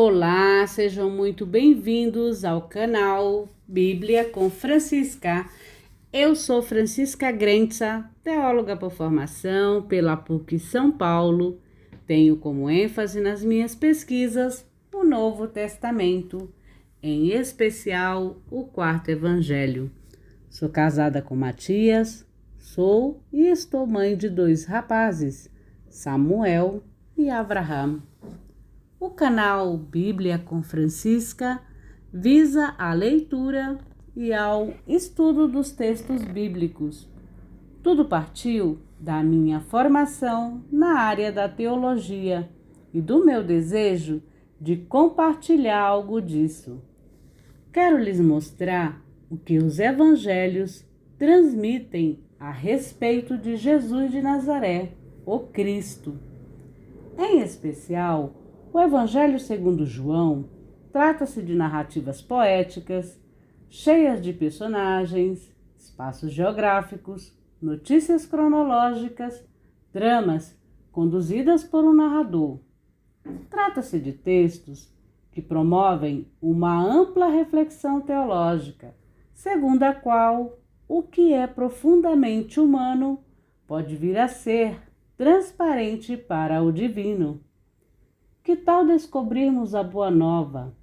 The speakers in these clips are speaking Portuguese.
Olá, sejam muito bem-vindos ao canal Bíblia com Francisca. Eu sou Francisca Grenza, teóloga por formação pela PUC São Paulo. Tenho como ênfase nas minhas pesquisas o Novo Testamento, em especial o Quarto Evangelho. Sou casada com Matias, sou e estou mãe de 2 rapazes, Samuel e Abraham. O canal Bíblia com Francisca visa a leitura e ao estudo dos textos bíblicos. Tudo partiu da minha formação na área da teologia e do meu desejo de compartilhar algo disso. Quero lhes mostrar o que os evangelhos transmitem a respeito de Jesus de Nazaré, o Cristo. Em especial, o Evangelho segundo João trata-se de narrativas poéticas, cheias de personagens, espaços geográficos, notícias cronológicas, tramas conduzidas por um narrador. Trata-se de textos que promovem uma ampla reflexão teológica, segundo a qual o que é profundamente humano pode vir a ser transparente para o divino. Que tal descobrirmos a Boa Nova,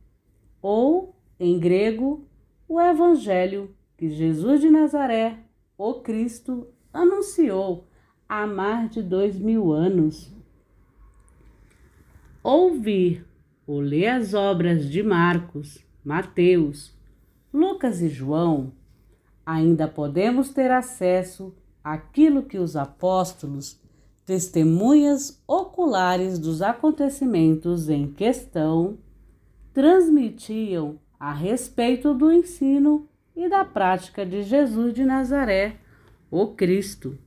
ou, em grego, o Evangelho que Jesus de Nazaré, o Cristo, anunciou há mais de 2000 anos? Ouvir ou ler as obras de Marcos, Mateus, Lucas e João, ainda podemos ter acesso àquilo que os apóstolos, testemunhas oculares dos acontecimentos em questão, transmitiam a respeito do ensino e da prática de Jesus de Nazaré, o Cristo.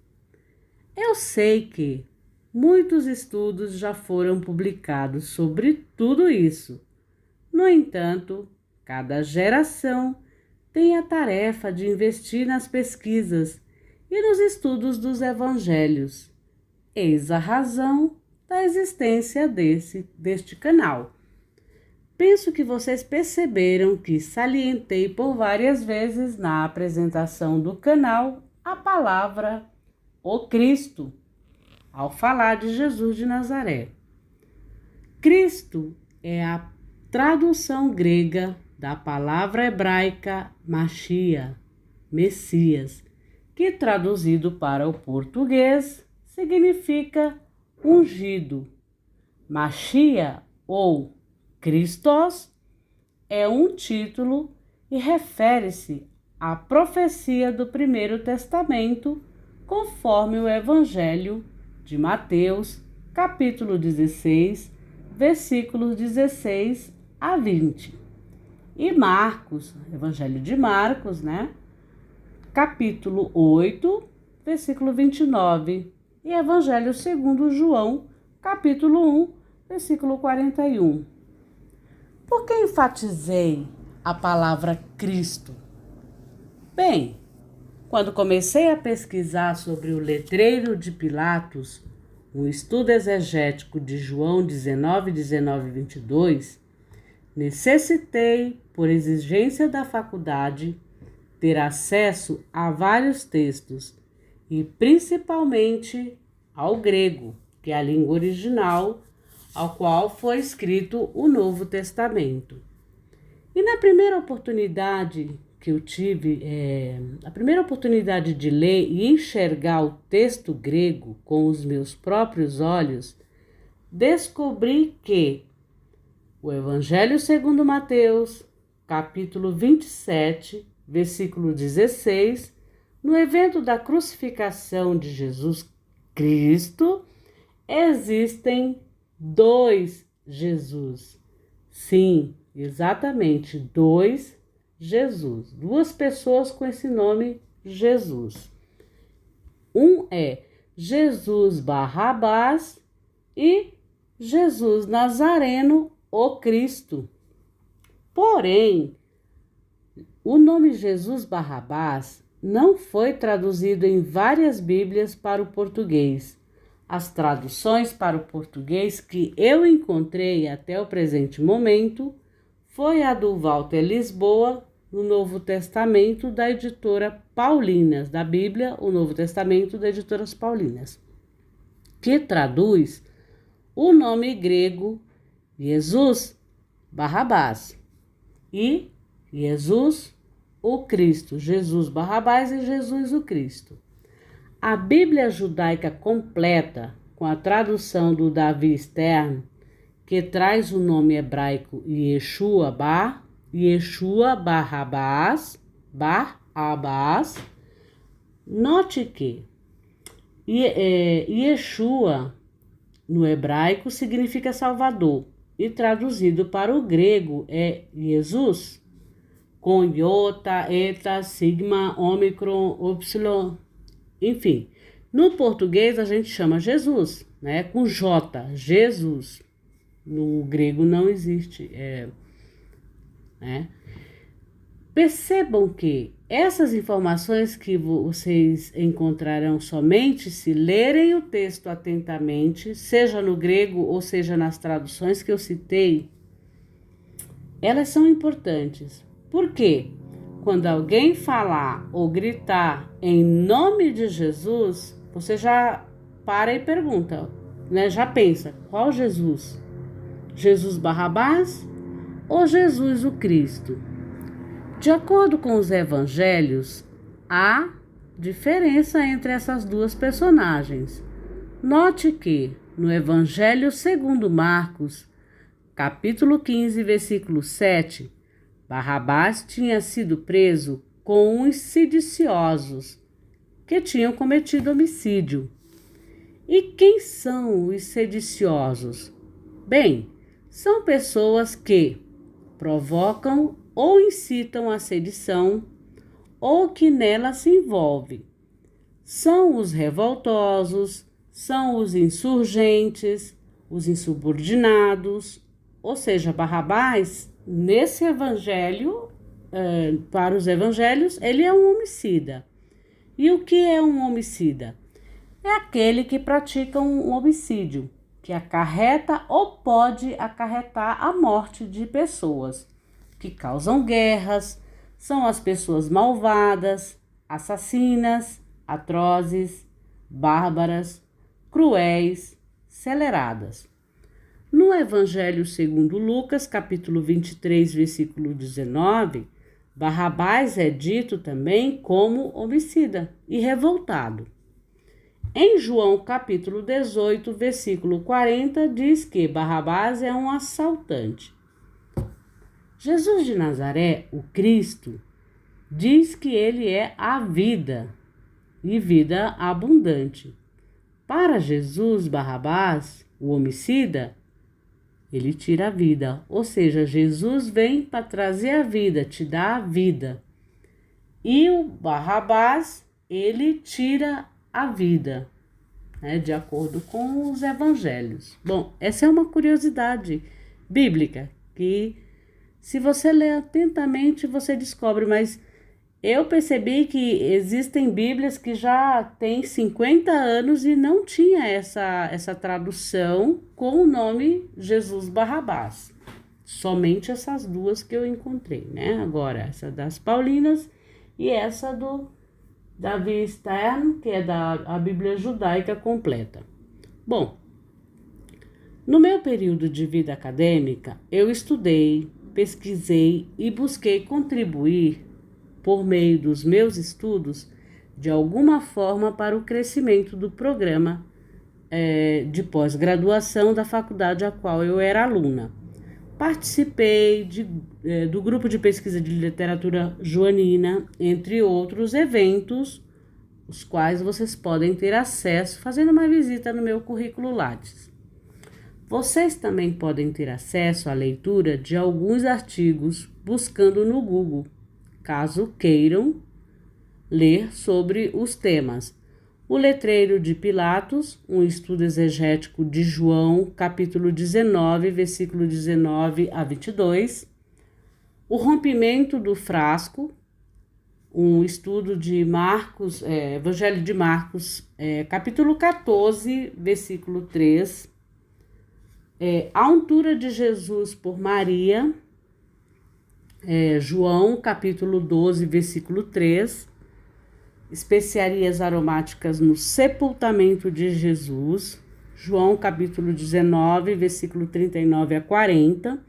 Eu sei que muitos estudos já foram publicados sobre tudo isso. No entanto, cada geração tem a tarefa de investir nas pesquisas e nos estudos dos evangelhos. Eis a razão da existência deste canal. Penso que vocês perceberam que salientei por várias vezes na apresentação do canal a palavra o Cristo, ao falar de Jesus de Nazaré. Cristo é a tradução grega da palavra hebraica Machia, Messias, que traduzido para o português significa ungido. Machia ou Christos é um título e refere-se à profecia do Primeiro Testamento, conforme o Evangelho de Mateus, capítulo 16, versículos 16 a 20. E Marcos, Evangelho de Marcos, capítulo 8, versículo 29. E Evangelho segundo João, capítulo 1, versículo 41. Por que enfatizei a palavra Cristo? Bem, quando comecei a pesquisar sobre o letreiro de Pilatos, um estudo exegético de João 19, 19 e 22, necessitei, por exigência da faculdade, ter acesso a vários textos, e principalmente ao grego, que é a língua original ao qual foi escrito o Novo Testamento. E na primeira oportunidade que eu tive, a primeira oportunidade de ler e enxergar o texto grego com os meus próprios olhos, descobri que o Evangelho segundo Mateus, capítulo 27, versículo 16, no evento da crucificação de Jesus Cristo, existem 2 Jesus. Sim, exatamente, 2 Jesus. 2 pessoas com esse nome Jesus. Um é Jesus Barrabás e Jesus Nazareno, o Cristo. Porém, o nome Jesus Barrabás não foi traduzido em várias Bíblias para o português, As traduções para o português que eu encontrei até o presente momento foi a do Walter Lisboa, no Novo Testamento da editora Paulinas, da Bíblia, o Novo Testamento da editora Paulinas, que traduz o nome grego Jesus Barrabás e Jesus o Cristo, Jesus Barrabás e Jesus o Cristo. A Bíblia judaica completa, com a tradução do Davi Stern, que traz o nome hebraico Yeshua Barrabás, note que Yeshua no hebraico significa Salvador e traduzido para o grego é Jesus, com iota, eta, sigma, ômicron, upsilon, enfim. No português a gente chama Jesus, né? Com J, Jesus. No grego não existe, né? Percebam que essas informações que vocês encontrarão somente se lerem o texto atentamente, seja no grego ou seja nas traduções que eu citei, elas são importantes. Por quê? Quando alguém falar ou gritar em nome de Jesus, você já para e pergunta, né? Já pensa, qual Jesus? Jesus Barrabás ou Jesus o Cristo? De acordo com os evangelhos, há diferença entre essas duas personagens. Note que, no Evangelho segundo Marcos, capítulo 15, versículo 7, Barrabás tinha sido preso com uns sediciosos que tinham cometido homicídio. E quem são os sediciosos? Bem, são pessoas que provocam ou incitam a sedição ou que nela se envolvem. São os revoltosos, são os insurgentes, os insubordinados, ou seja, Barrabás, nesse evangelho, para os evangelhos, ele é um homicida. E o que é um homicida? É aquele que pratica um homicídio, que acarreta ou pode acarretar a morte de pessoas, que causam guerras, são as pessoas malvadas, assassinas, atrozes, bárbaras, cruéis, aceleradas. No Evangelho segundo Lucas, capítulo 23, versículo 19, Barrabás é dito também como homicida e revoltado. Em João, capítulo 18, versículo 40, diz que Barrabás é um assaltante. Jesus de Nazaré, o Cristo, diz que ele é a vida e vida abundante. Para Jesus, Barrabás, o homicida, ele tira a vida, ou seja, Jesus vem para trazer a vida, te dá a vida. E o Barrabás, ele tira a vida, né, de acordo com os evangelhos. Bom, essa é uma curiosidade bíblica que, se você ler atentamente, você descobre, mas eu percebi que existem Bíblias que já têm 50 anos e não tinha essa tradução com o nome Jesus Barrabás. Somente essas duas que eu encontrei, né? Agora, essa das Paulinas e essa do Davi Stern, que é a Bíblia Judaica completa. Bom, no meu período de vida acadêmica, eu estudei, pesquisei e busquei contribuir por meio dos meus estudos, de alguma forma para o crescimento do programa de pós-graduação da faculdade a qual eu era aluna. Participei do grupo de pesquisa de literatura joanina, entre outros eventos, os quais vocês podem ter acesso fazendo uma visita no meu currículo Lattes. Vocês também podem ter acesso à leitura de alguns artigos buscando no Google, caso queiram ler sobre os temas. O letreiro de Pilatos, um estudo exegético de João, capítulo 19, versículo 19 a 22. O rompimento do frasco, um estudo de Marcos, Evangelho de Marcos, capítulo 14, versículo 3. A untura de Jesus por Maria, João, capítulo 12, versículo 3. Especiarias aromáticas no sepultamento de Jesus, João, capítulo 19, versículo 39 a 40.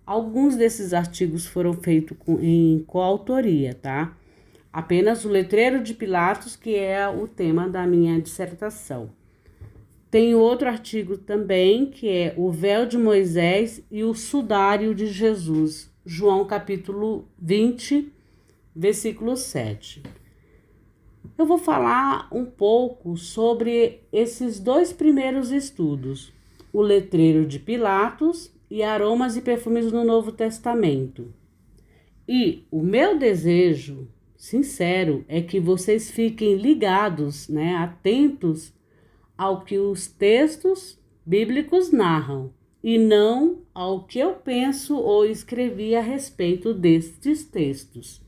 Alguns desses artigos foram feitos em coautoria, tá? Apenas o letreiro de Pilatos, que é o tema da minha dissertação. Tem outro artigo também, que é o véu de Moisés e o sudário de Jesus, João capítulo 20, versículo 7. Eu vou falar um pouco sobre esses dois primeiros estudos, o letreiro de Pilatos e aromas e perfumes no Novo Testamento. E o meu desejo sincero é que vocês fiquem ligados, atentos ao que os textos bíblicos narram e não ao que eu penso ou escrevi a respeito destes textos.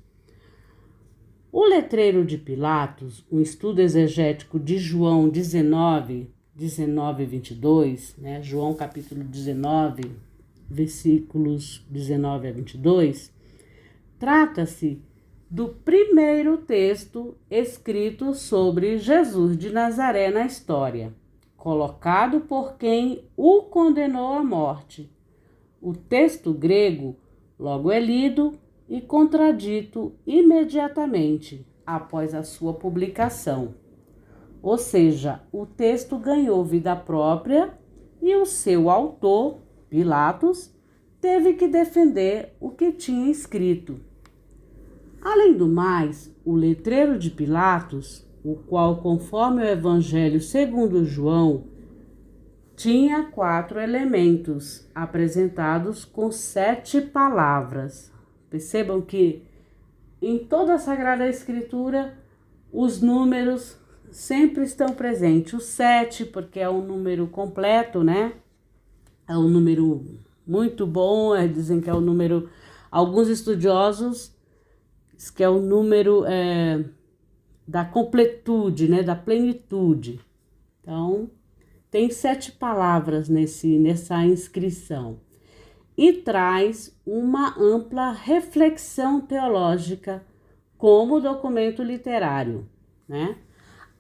O letreiro de Pilatos, um estudo exegético de João 19 e 22, João capítulo 19, versículos 19 a 22, trata-se do primeiro texto escrito sobre Jesus de Nazaré na história, colocado por quem o condenou à morte. O texto grego logo é lido e contradito imediatamente após a sua publicação. Ou seja, o texto ganhou vida própria e o seu autor, Pilatos, teve que defender o que tinha escrito. Além do mais, o letreiro de Pilatos, o qual, conforme o Evangelho segundo João, tinha 4 elementos apresentados com 7 palavras. Percebam que em toda a Sagrada Escritura os números sempre estão presentes. O 7, porque é um número completo, É um número muito bom, dizem que é o número... Alguns estudiosos dizem que é o número da completude, da plenitude. Então, tem 7 palavras nessa inscrição. E traz uma ampla reflexão teológica como documento literário,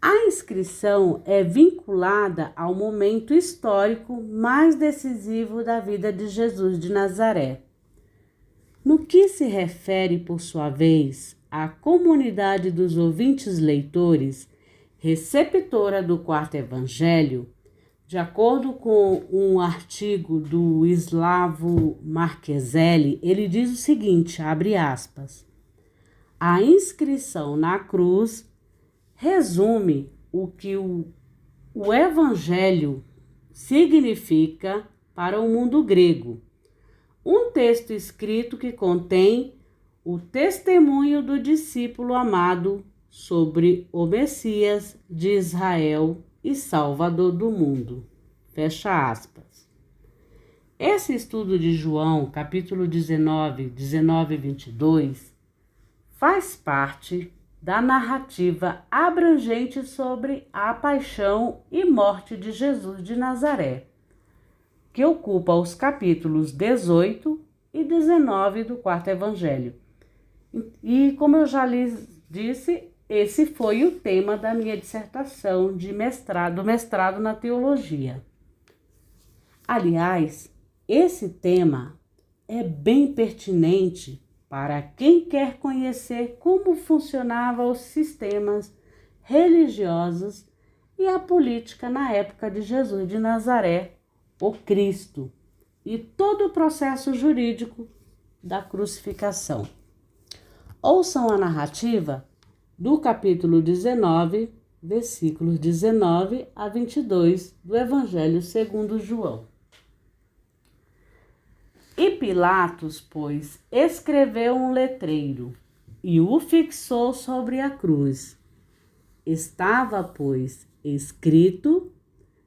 A inscrição é vinculada ao momento histórico mais decisivo da vida de Jesus de Nazaré. No que se refere, por sua vez, à comunidade dos ouvintes leitores, receptora do quarto evangelho, de acordo com um artigo do Slavo Marcheselli, ele diz o seguinte, abre aspas, a inscrição na cruz resume o que o evangelho significa para o mundo grego. Um texto escrito que contém o testemunho do discípulo amado sobre o Messias de Israel e Salvador do mundo. Fecha aspas. Esse estudo de João, capítulo 19 e 22, faz parte da narrativa abrangente sobre a paixão e morte de Jesus de Nazaré, que ocupa os capítulos 18 e 19 do quarto evangelho. E como eu já lhes disse, esse foi o tema da minha dissertação do mestrado na teologia. Aliás, esse tema é bem pertinente para quem quer conhecer como funcionavam os sistemas religiosos e a política na época de Jesus de Nazaré, o Cristo, e todo o processo jurídico da crucificação. Ouçam a narrativa do capítulo 19, versículos 19 a 22 do Evangelho segundo João. E Pilatos, pois, escreveu um letreiro e o fixou sobre a cruz. Estava, pois, escrito: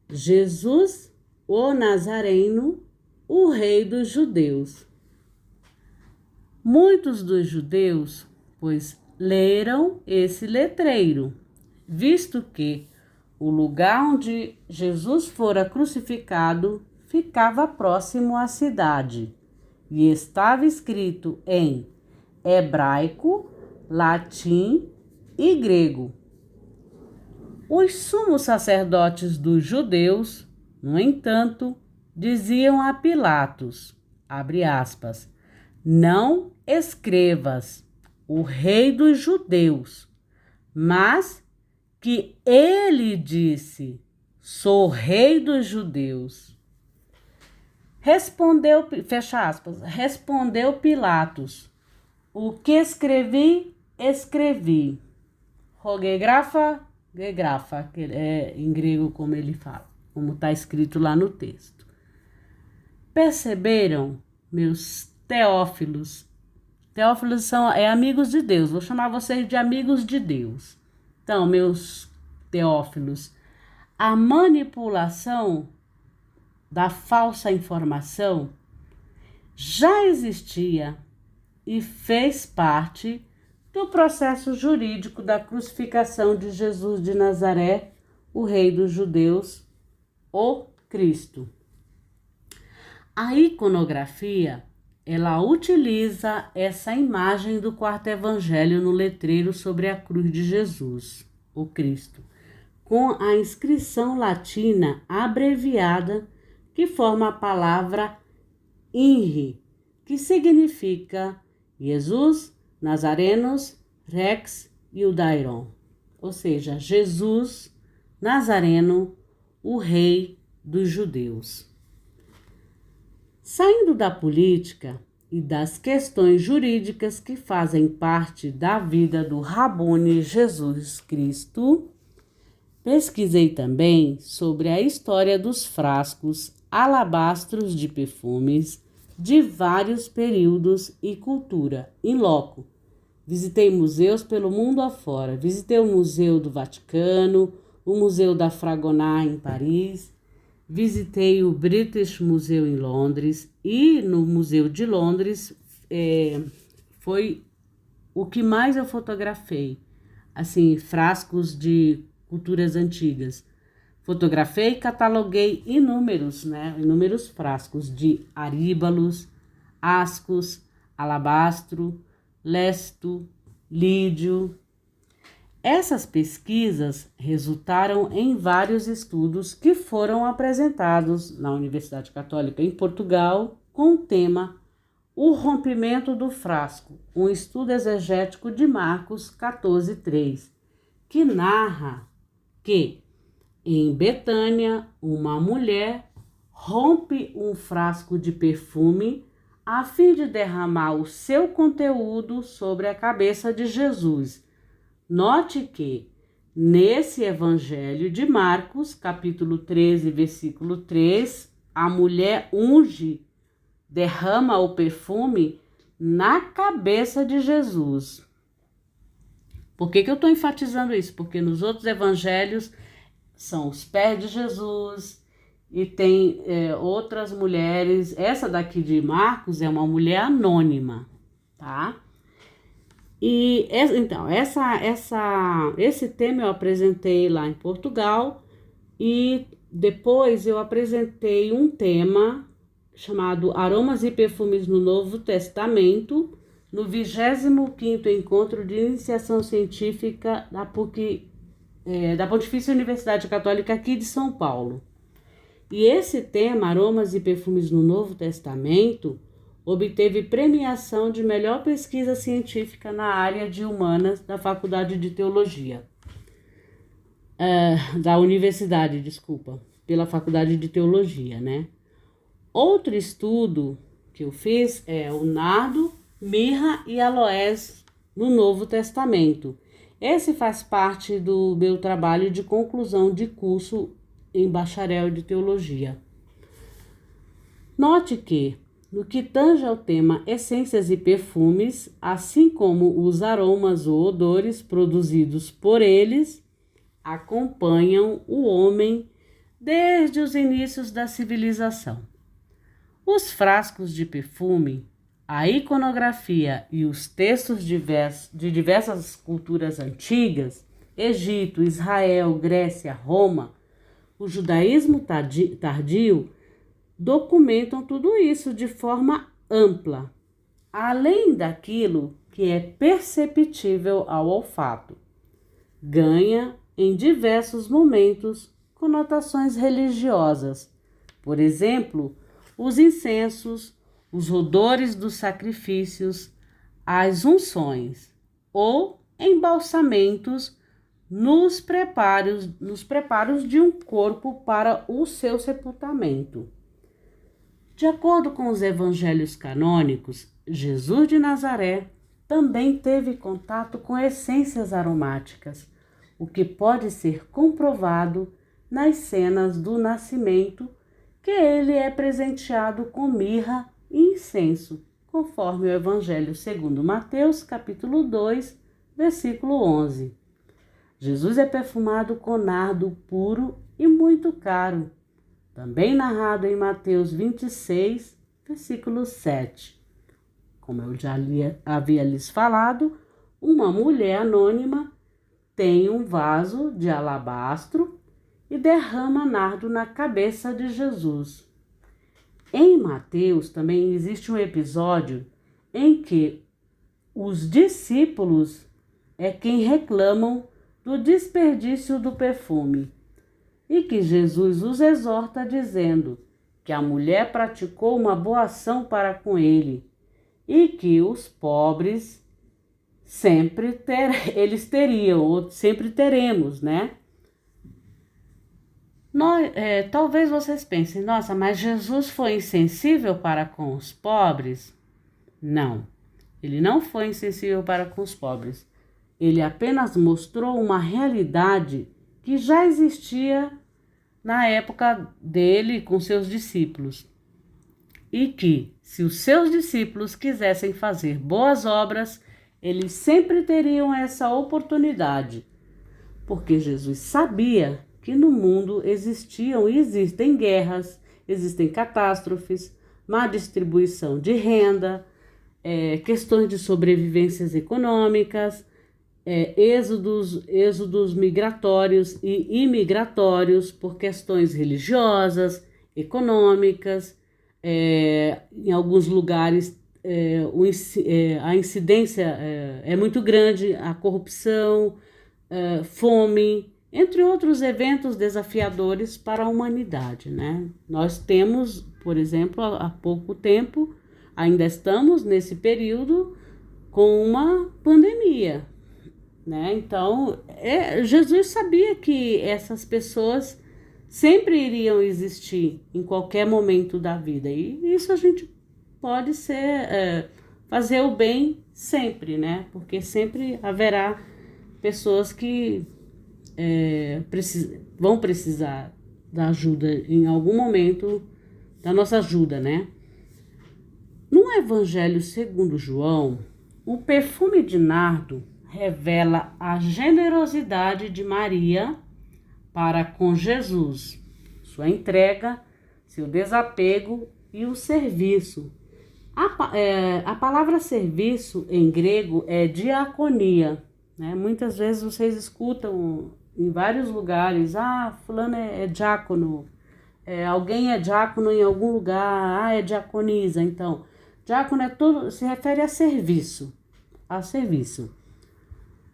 Jesus, o Nazareno, o Rei dos Judeus. Muitos dos judeus, pois leram esse letreiro, visto que o lugar onde Jesus fora crucificado ficava próximo à cidade e estava escrito em hebraico, latim e grego. Os sumos sacerdotes dos judeus, no entanto, diziam a Pilatos, abre aspas, não escrevas o rei dos judeus, mas que ele disse, sou rei dos judeus. Respondeu, fecha aspas, respondeu Pilatos, o que escrevi, escrevi. Rogegrafa, gegrafa, que é em grego como ele fala, como está escrito lá no texto. Perceberam, meus teófilos? Teófilos é amigos de Deus, vou chamar vocês de amigos de Deus. Então, meus teófilos, a manipulação da falsa informação já existia e fez parte do processo jurídico da crucificação de Jesus de Nazaré, o Rei dos Judeus, o Cristo. A iconografia, ela utiliza essa imagem do quarto evangelho no letreiro sobre a cruz de Jesus, o Cristo, com a inscrição latina abreviada que forma a palavra INRI, que significa Jesus, Nazarenos, Rex Iudairon, ou seja, Jesus Nazareno, o Rei dos Judeus. Saindo da política e das questões jurídicas que fazem parte da vida do Rabone Jesus Cristo, pesquisei também sobre a história dos frascos alabastros de perfumes de vários períodos e cultura, in loco. Visitei museus pelo mundo afora. Visitei o Museu do Vaticano, o Museu da Fragonard em Paris, visitei o British Museum em Londres e no Museu de Londres foi o que mais eu fotografei, assim, frascos de culturas antigas. Fotografei e cataloguei inúmeros frascos de aríbalos, ascos, alabastro, lesto, lídio. Essas pesquisas resultaram em vários estudos que foram apresentados na Universidade Católica em Portugal com o tema O Rompimento do Frasco, um estudo exegético de Marcos 14:3, que narra que em Betânia, uma mulher rompe um frasco de perfume a fim de derramar o seu conteúdo sobre a cabeça de Jesus. Note que, nesse Evangelho de Marcos, capítulo 13, versículo 3, a mulher derrama o perfume na cabeça de Jesus. Por que eu estou enfatizando isso? Porque nos outros evangelhos são os pés de Jesus e tem outras mulheres. Essa daqui de Marcos é uma mulher anônima, tá? E então, esse tema eu apresentei lá em Portugal e depois eu apresentei um tema chamado Aromas e Perfumes no Novo Testamento, no 25º Encontro de Iniciação Científica da PUC, da Pontifícia Universidade Católica aqui de São Paulo. E esse tema, Aromas e Perfumes no Novo Testamento, obteve premiação de melhor pesquisa científica na área de humanas da Faculdade de Teologia, pela Faculdade de Teologia, né? Outro estudo que eu fiz é o nardo, mirra e aloés no Novo Testamento. Esse faz parte do meu trabalho de conclusão de curso em bacharel de teologia. Note que, no que tange ao tema essências e perfumes, assim como os aromas ou odores produzidos por eles, acompanham o homem desde os inícios da civilização. Os frascos de perfume a iconografia e os textos de diversas culturas antigas, Egito, Israel, Grécia, Roma, o judaísmo tardio, documentam tudo isso de forma ampla, além daquilo que é perceptível ao olfato. Ganha, em diversos momentos, conotações religiosas. Por exemplo, os incensos, os odores dos sacrifícios, as unções ou embalsamentos nos preparos de um corpo para o seu sepultamento. De acordo com os evangelhos canônicos, Jesus de Nazaré também teve contato com essências aromáticas, o que pode ser comprovado nas cenas do nascimento, que ele é presenteado com mirra e incenso, conforme o Evangelho segundo Mateus, capítulo 2, versículo 11. Jesus é perfumado com nardo puro e muito caro, também narrado em Mateus 26, versículo 7. Como eu já havia lhes falado, uma mulher anônima tem um vaso de alabastro e derrama nardo na cabeça de Jesus. Em Mateus também existe um episódio em que os discípulos é quem reclamam do desperdício do perfume e que Jesus os exorta dizendo que a mulher praticou uma boa ação para com ele e que os pobres eles teriam, ou sempre teremos, né? Talvez vocês pensem, nossa, mas Jesus foi insensível para com os pobres? Não, ele não foi insensível para com os pobres. Ele apenas mostrou uma realidade que já existia na época dele com seus discípulos. E que, se os seus discípulos quisessem fazer boas obras, eles sempre teriam essa oportunidade, porque Jesus sabia que no mundo existiam e existem guerras, existem catástrofes, má distribuição de renda, questões de sobrevivências econômicas, êxodos migratórios e imigratórios por questões religiosas, econômicas. Em alguns lugares a incidência é muito grande, a corrupção, fome, entre outros eventos desafiadores para a humanidade, né? Nós temos, por exemplo, há pouco tempo, ainda estamos nesse período com uma pandemia, né? Então, Jesus sabia que essas pessoas sempre iriam existir em qualquer momento da vida, e isso a gente pode fazer o bem sempre, né? Porque sempre haverá pessoas que vão precisar da ajuda em algum momento, da nossa ajuda, né? No Evangelho segundo João, o perfume de nardo revela a generosidade de Maria para com Jesus, sua entrega, seu desapego e o serviço. A palavra serviço em grego é diaconia, né? Muitas vezes vocês escutam em vários lugares, fulano é diácono, alguém é diácono em algum lugar, é diaconisa. Então, diácono se refere a serviço,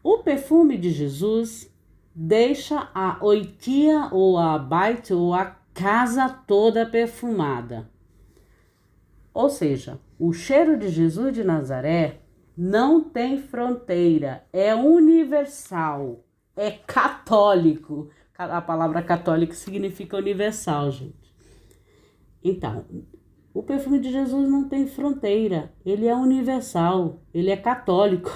O perfume de Jesus deixa a oikia ou a bait ou a casa toda perfumada. Ou seja, o cheiro de Jesus de Nazaré não tem fronteira, é universal, é católico. A palavra católico significa universal, gente. Então, o perfume de Jesus não tem fronteira, ele é universal, ele é católico.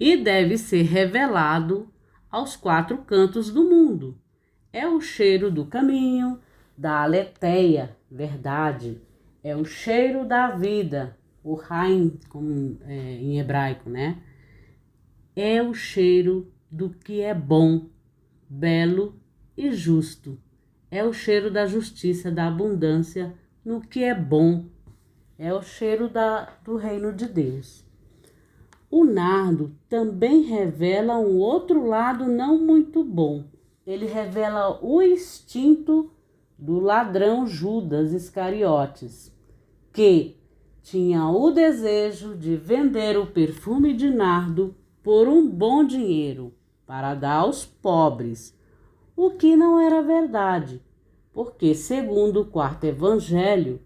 E deve ser revelado aos 4 cantos do mundo. É o cheiro do caminho, da aletheia, verdade. É o cheiro da vida, o Haim, como em hebraico, né? É o cheiro do que é bom, belo e justo. É o cheiro da justiça, da abundância no que é bom, É o cheiro do reino de Deus. O nardo também revela um outro lado não muito bom. Ele revela o instinto do ladrão Judas Iscariotes, que tinha o desejo de vender o perfume de nardo por um bom dinheiro para dar aos pobres, o que não era verdade, porque, segundo o quarto evangelho,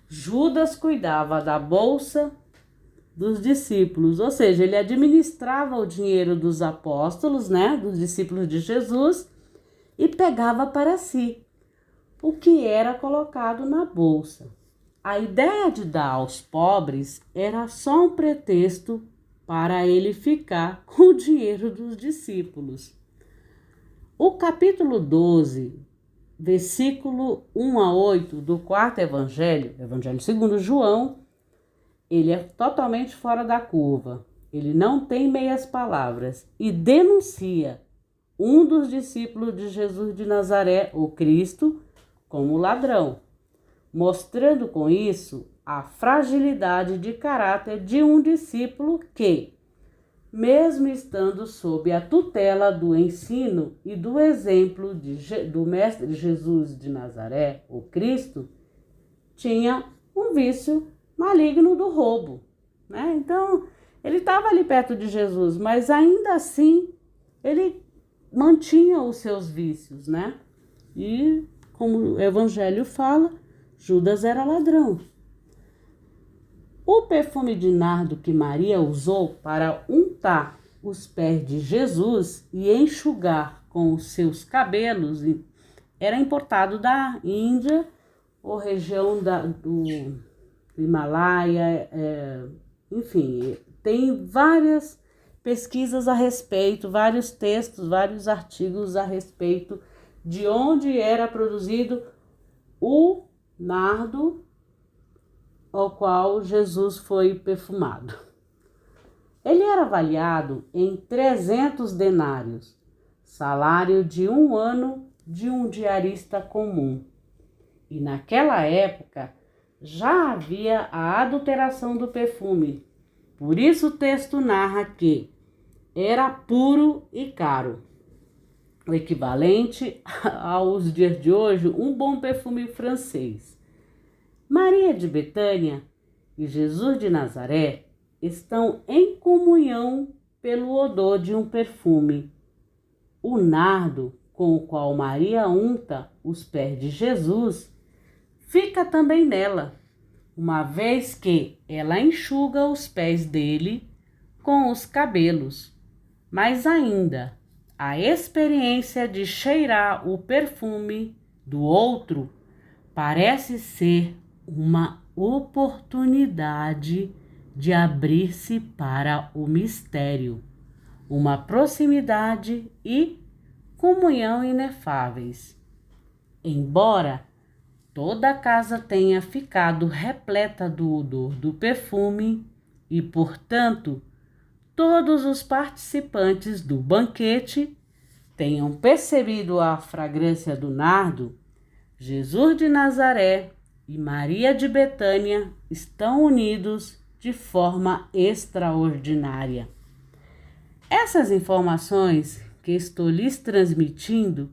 Judas cuidava da bolsa dos discípulos, ou seja, ele administrava o dinheiro dos apóstolos, dos discípulos de Jesus, e pegava para si o que era colocado na bolsa. A ideia de dar aos pobres era só um pretexto para ele ficar com o dinheiro dos discípulos. O capítulo 12, versículo 1 a 8 do quarto evangelho, Evangelho segundo João, ele é totalmente fora da curva. Ele não tem meias palavras e denuncia um dos discípulos de Jesus de Nazaré, o Cristo, como ladrão, mostrando com isso a fragilidade de caráter de um discípulo que, mesmo estando sob a tutela do ensino e do exemplo do Mestre Jesus de Nazaré, o Cristo, tinha um vício maligno do roubo, Então, ele estava ali perto de Jesus, mas ainda assim, ele mantinha os seus vícios, E, como o Evangelho fala, Judas era ladrão. O perfume de nardo que Maria usou para untar os pés de Jesus e enxugar com os seus cabelos era importado da Índia ou região do Himalaia, enfim, tem várias pesquisas a respeito, vários textos, vários artigos a respeito de onde era produzido o nardo ao qual Jesus foi perfumado. Ele era avaliado em 300 denários, salário de um ano de um diarista comum. E naquela época já havia a adulteração do perfume. Por isso o texto narra que era puro e caro. O equivalente aos dias de hoje, um bom perfume francês. Maria de Betânia e Jesus de Nazaré estão em comunhão pelo odor de um perfume. O nardo com o qual Maria unta os pés de Jesus fica também nela, uma vez que ela enxuga os pés dele com os cabelos. Mas ainda, a experiência de cheirar o perfume do outro parece ser uma oportunidade de abrir-se para o mistério, uma proximidade e comunhão inefáveis. Embora toda a casa tenha ficado repleta do odor do perfume e, portanto, todos os participantes do banquete tenham percebido a fragrância do nardo, Jesus de Nazaré e Maria de Betânia estão unidos de forma extraordinária. Essas informações que estou lhes transmitindo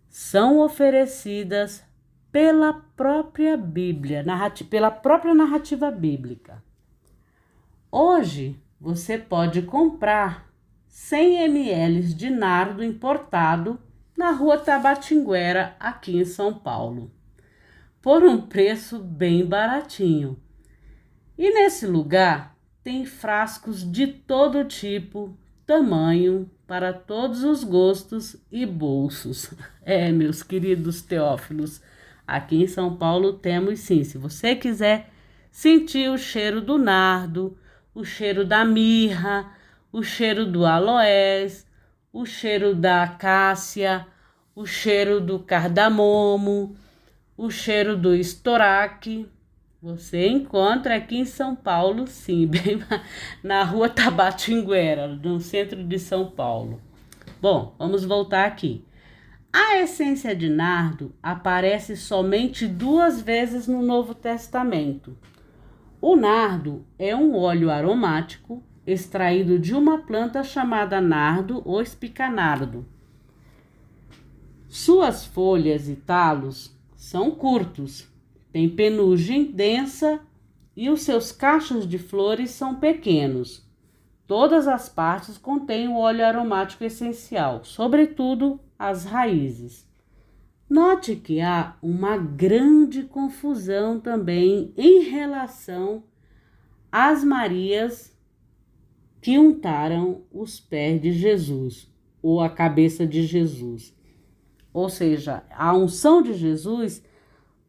são oferecidas pela própria Bíblia, pela própria narrativa bíblica. Hoje você pode comprar 100 ml de nardo importado na Rua Tabatinguera, aqui em São Paulo, por um preço bem baratinho. E nesse lugar tem frascos de todo tipo, tamanho, para todos os gostos e bolsos. Meus queridos teófilos, aqui em São Paulo temos sim. Se você quiser sentir o cheiro do nardo, o cheiro da mirra, o cheiro do aloés, o cheiro da acácia, o cheiro do cardamomo, o cheiro do estoraque, você encontra aqui em São Paulo, sim, bem na Rua Tabatinguera, no centro de São Paulo. Bom, vamos voltar aqui. A essência de nardo aparece somente 2 vezes no Novo Testamento. O nardo é um óleo aromático extraído de uma planta chamada nardo ou espicanardo. Suas folhas e talos são curtos, têm penugem densa e os seus cachos de flores são pequenos. Todas as partes contêm o óleo aromático essencial, sobretudo as raízes. Note que há uma grande confusão também em relação às Marias que untaram os pés de Jesus ou a cabeça de Jesus. Ou seja, a unção de Jesus,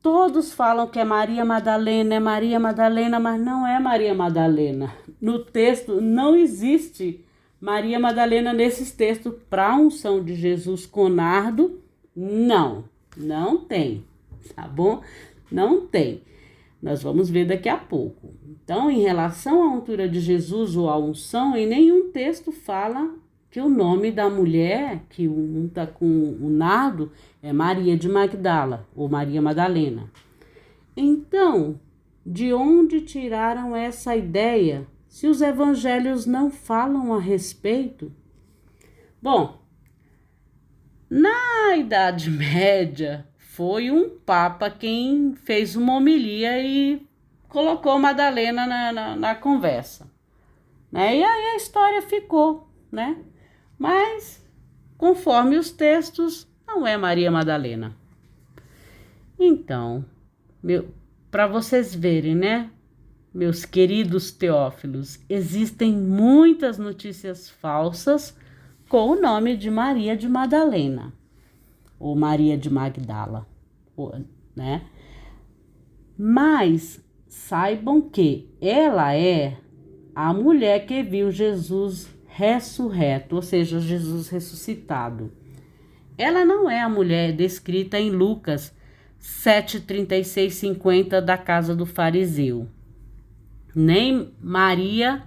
todos falam que é Maria Madalena, mas não é Maria Madalena. No texto não existe Maria Madalena nesses textos para a unção de Jesus com nardo. Não tem, tá bom? Não tem. Nós vamos ver daqui a pouco. Então, em relação à untura de Jesus ou à unção, em nenhum texto fala que o nome da mulher que unta com o nardo é Maria de Magdala ou Maria Madalena. Então, de onde tiraram essa ideia se os evangelhos não falam a respeito? Bom, na Idade Média, foi um papa quem fez uma homilia e colocou Madalena na conversa, né? E aí a história ficou, né? Mas, conforme os textos, não é Maria Madalena. Então, para vocês verem, né, meus queridos teófilos, existem muitas notícias falsas com o nome de Maria de Madalena, ou Maria de Magdala, né? Mas saibam que ela é a mulher que viu Jesus ressurreto, ou seja, Jesus ressuscitado. Ela não é a mulher descrita em Lucas 7:36-50 da casa do fariseu, nem Maria,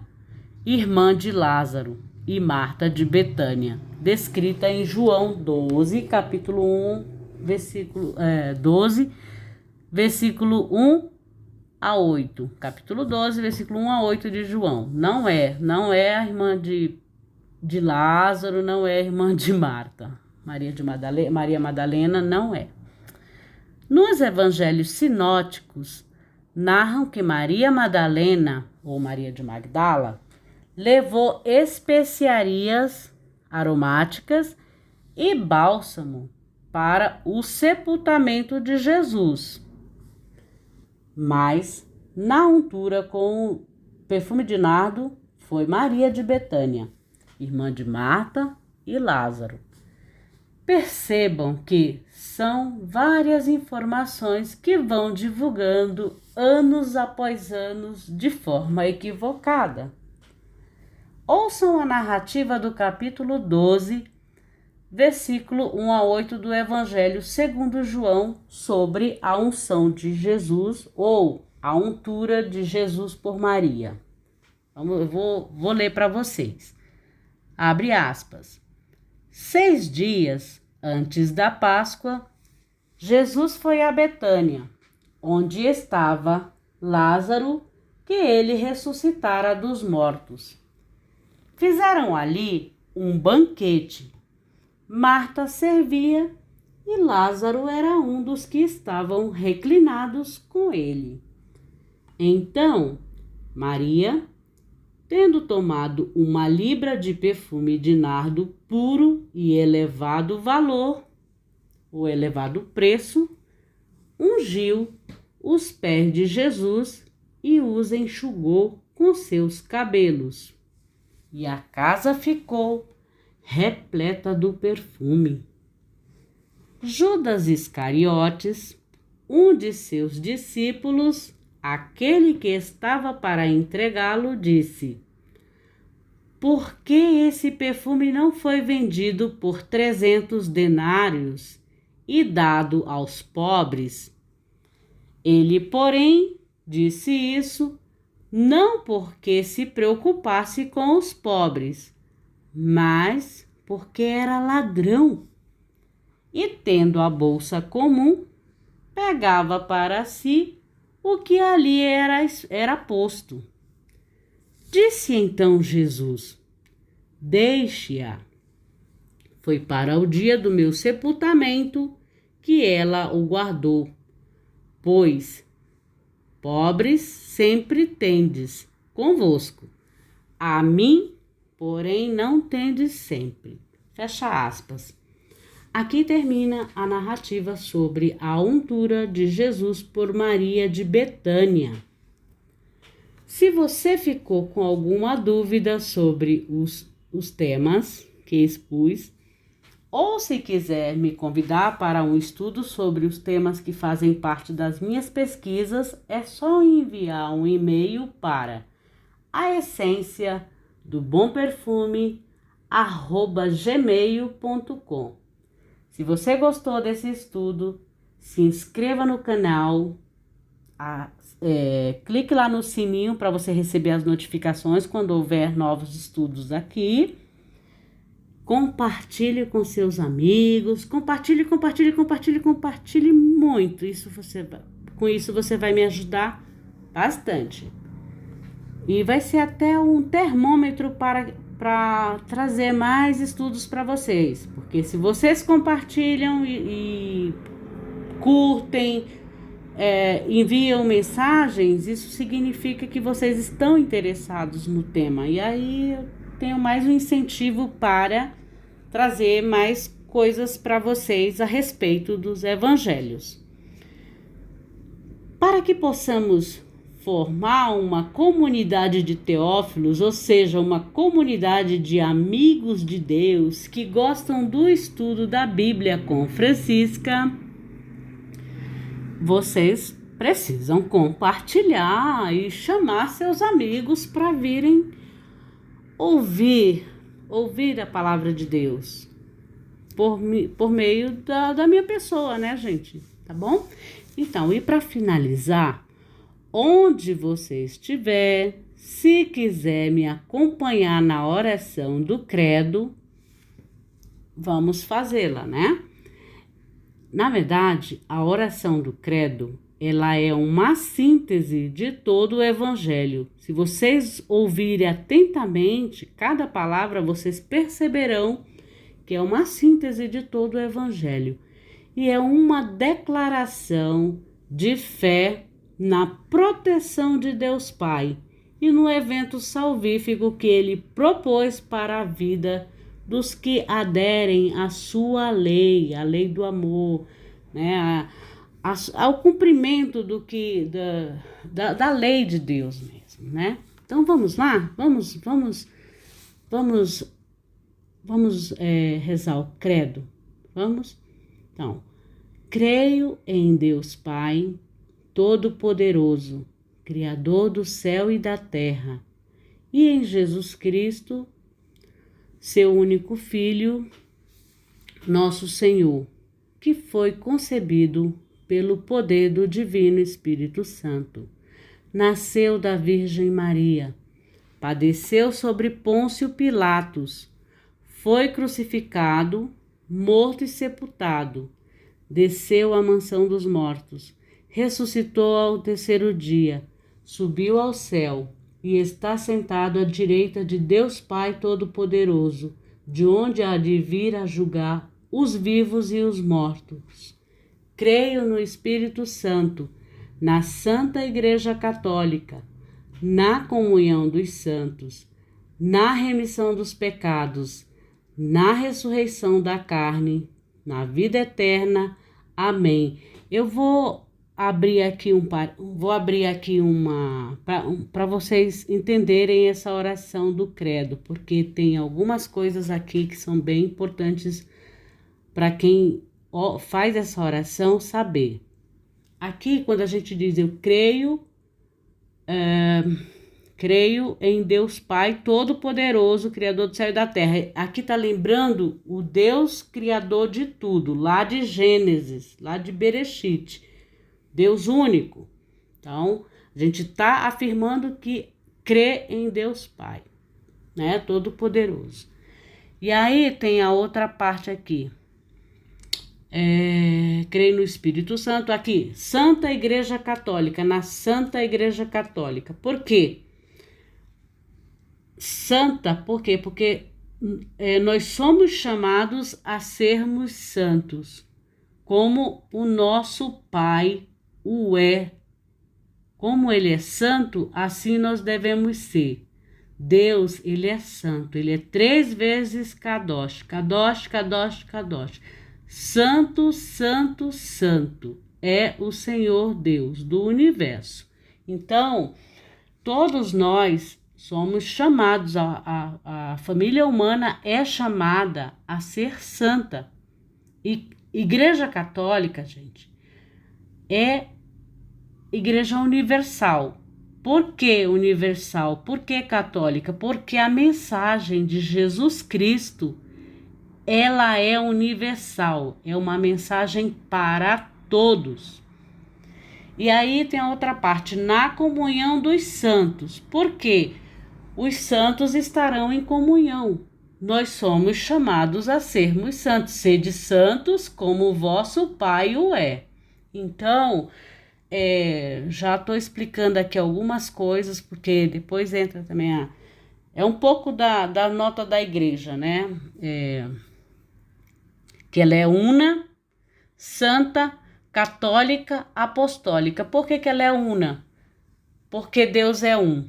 irmã de Lázaro, e Marta de Betânia, descrita em João 12, capítulo 1, versículo 12, versículo 1 a 8. Capítulo 12, versículo 1 a 8 de João. Não é a irmã de Lázaro, não é a irmã de Marta. Maria Madalena não é. Nos evangelhos sinóticos, narram que Maria Madalena, ou Maria de Magdala, levou especiarias aromáticas e bálsamo para o sepultamento de Jesus. Mas, na untura com o perfume de nardo, foi Maria de Betânia, irmã de Marta e Lázaro. Percebam que são várias informações que vão divulgando anos após anos de forma equivocada. Ouçam a narrativa do capítulo 12, versículo 1 a 8 do Evangelho segundo João sobre a unção de Jesus ou a untura de Jesus por Maria. Eu vou ler para vocês. Abre aspas. 6 dias antes da Páscoa, Jesus foi a Betânia, onde estava Lázaro, que ele ressuscitara dos mortos. Fizeram ali um banquete. Marta servia e Lázaro era um dos que estavam reclinados com ele. Então, Maria, tendo tomado uma libra de perfume de nardo puro e elevado valor, ou elevado preço, ungiu os pés de Jesus e os enxugou com seus cabelos. E a casa ficou repleta do perfume. Judas Iscariotes, um de seus discípulos, aquele que estava para entregá-lo, disse: por que esse perfume não foi vendido por 300 denários e dado aos pobres? Ele, porém, disse isso não porque se preocupasse com os pobres, mas porque era ladrão. E tendo a bolsa comum, pegava para si o que ali era posto. Disse então Jesus: deixe-a. Foi para o dia do meu sepultamento que ela o guardou. Pois pobres sempre tendes convosco, a mim, porém, não tendes sempre. Fecha aspas. Aqui termina a narrativa sobre a untura de Jesus por Maria de Betânia. Se você ficou com alguma dúvida sobre os temas que expus, ou se quiser me convidar para um estudo sobre os temas que fazem parte das minhas pesquisas, é só enviar um e-mail para aessênciadobomperfume@gmail.com. Se você gostou desse estudo, se inscreva no canal, clique lá no sininho para você receber as notificações quando houver novos estudos aqui. Compartilhe com seus amigos, compartilhe muito. Com isso você vai me ajudar bastante. E vai ser até um termômetro para trazer mais estudos para vocês. Porque se vocês compartilham e curtem, enviam mensagens, isso significa que vocês estão interessados no tema. E aí eu tenho mais um incentivo para trazer mais coisas para vocês a respeito dos evangelhos. Para que possamos formar uma comunidade de teófilos, ou seja, uma comunidade de amigos de Deus que gostam do estudo da Bíblia com Francisca, vocês precisam compartilhar e chamar seus amigos para virem ouvir a palavra de Deus por meio da minha pessoa, né, gente? Tá bom? Então, e para finalizar, onde você estiver, se quiser me acompanhar na oração do credo, vamos fazê-la, né? Na verdade, a oração do credo, ela é uma síntese de todo o evangelho. Se vocês ouvirem atentamente cada palavra, vocês perceberão que é uma síntese de todo o evangelho. E é uma declaração de fé na proteção de Deus Pai e no evento salvífico que ele propôs para a vida dos que aderem à sua lei, a lei do amor, né? Ao cumprimento da lei de Deus mesmo, né? Então vamos lá, vamos rezar o credo, vamos? Então, creio em Deus Pai Todo-Poderoso, Criador do céu e da terra, e em Jesus Cristo, seu único Filho, nosso Senhor, que foi concebido pelo poder do Divino Espírito Santo. Nasceu da Virgem Maria, padeceu sobre Pôncio Pilatos, foi crucificado, morto e sepultado, desceu à mansão dos mortos, ressuscitou ao terceiro dia, subiu ao céu e está sentado à direita de Deus Pai Todo-Poderoso, de onde há de vir a julgar os vivos e os mortos. Creio no Espírito Santo, na Santa Igreja Católica, na comunhão dos santos, na remissão dos pecados, na ressurreição da carne, na vida eterna. Amém. Eu vou abrir aqui para vocês entenderem essa oração do credo, porque tem algumas coisas aqui que são bem importantes para quem faz essa oração saber. Aqui, quando a gente diz eu creio em Deus Pai Todo-Poderoso, Criador do céu e da terra. Aqui está lembrando o Deus Criador de tudo, lá de Gênesis, lá de Bereshit, Deus único. Então, a gente está afirmando que crê em Deus Pai, né, Todo-Poderoso. E aí tem a outra parte aqui. Creio no Espírito Santo. Aqui, Santa Igreja Católica, na Santa Igreja Católica. Por quê? Santa, por quê? Porque nós somos chamados a sermos santos, como o nosso Pai o é. Como ele é santo, assim nós devemos ser. Deus, ele é santo, ele é 3 vezes Kadosh, Kadosh, Kadosh, Kadosh. Santo, santo, santo é o Senhor Deus do universo. Então, todos nós somos chamados, a família humana é chamada a ser santa. E Igreja Católica, gente, é Igreja universal. Por que universal? Por que católica? Porque a mensagem de Jesus Cristo, ela é universal, é uma mensagem para todos. E aí tem a outra parte, na comunhão dos santos. Por quê? Os santos estarão em comunhão. Nós somos chamados a sermos santos. Sede santos como o vosso Pai o é. Então, já estou explicando aqui algumas coisas, porque depois entra também é um pouco da nota da igreja, né? Que ela é una, santa, católica, apostólica. Por que ela é una? Porque Deus é um.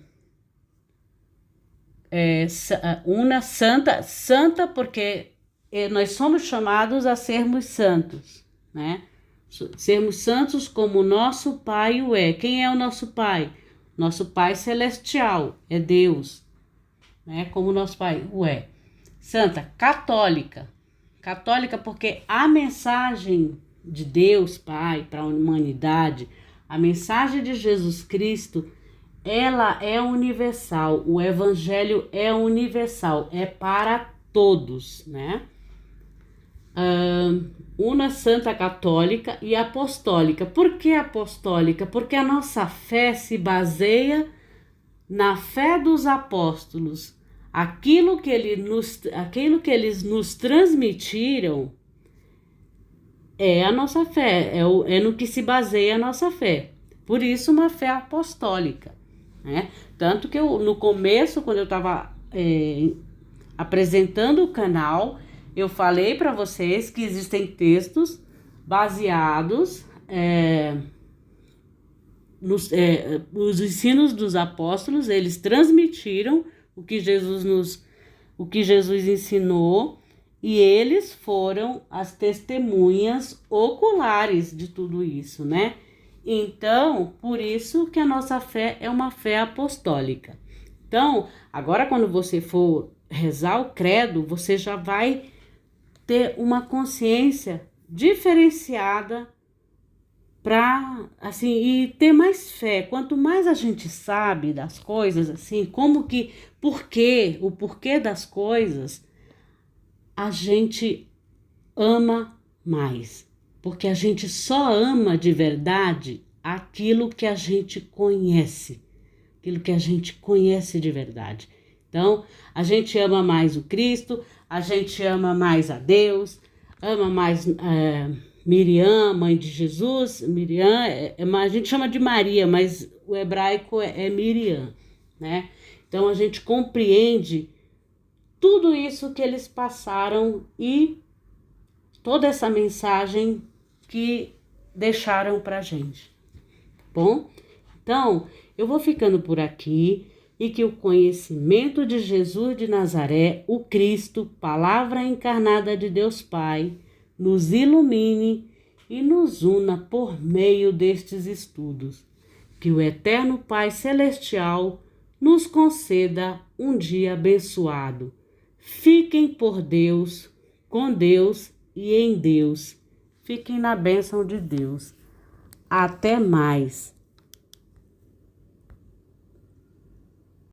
Una, santa, santa porque nós somos chamados a sermos santos, né? Sermos santos como o nosso Pai o é. Quem é o nosso Pai? Nosso Pai celestial, é Deus, né? Como o nosso Pai o é. Santa, católica. Católica porque a mensagem de Deus Pai para a humanidade, a mensagem de Jesus Cristo, ela é universal. O evangelho é universal, é para todos, né? Una, santa, católica e apostólica. Por que apostólica? Porque a nossa fé se baseia na fé dos apóstolos. Aquilo que eles nos transmitiram é a nossa fé, é no que se baseia a nossa fé. Por isso, uma fé apostólica, né? Tanto que no começo, quando eu estava apresentando o canal, eu falei para vocês que existem textos baseados nos ensinos dos apóstolos. Eles transmitiram o que Jesus ensinou, e eles foram as testemunhas oculares de tudo isso, né? Então, por isso que a nossa fé é uma fé apostólica. Então, agora quando você for rezar o credo, você já vai ter uma consciência diferenciada para, assim, e ter mais fé. Quanto mais a gente sabe das coisas, assim, o porquê das coisas, a gente ama mais. Porque a gente só ama de verdade aquilo que a gente conhece. Aquilo que a gente conhece de verdade. Então, a gente ama mais o Cristo, a gente ama mais a Deus, ama mais Miriam, mãe de Jesus. Miriam, a gente chama de Maria, mas o hebraico é Miriam, né? Então, a gente compreende tudo isso que eles passaram e toda essa mensagem que deixaram pra gente. Bom, então, eu vou ficando por aqui, e que o conhecimento de Jesus de Nazaré, o Cristo, palavra encarnada de Deus Pai, nos ilumine e nos una por meio destes estudos. Que o eterno Pai Celestial nos conceda um dia abençoado. Fiquem por Deus, com Deus e em Deus. Fiquem na bênção de Deus. Até mais.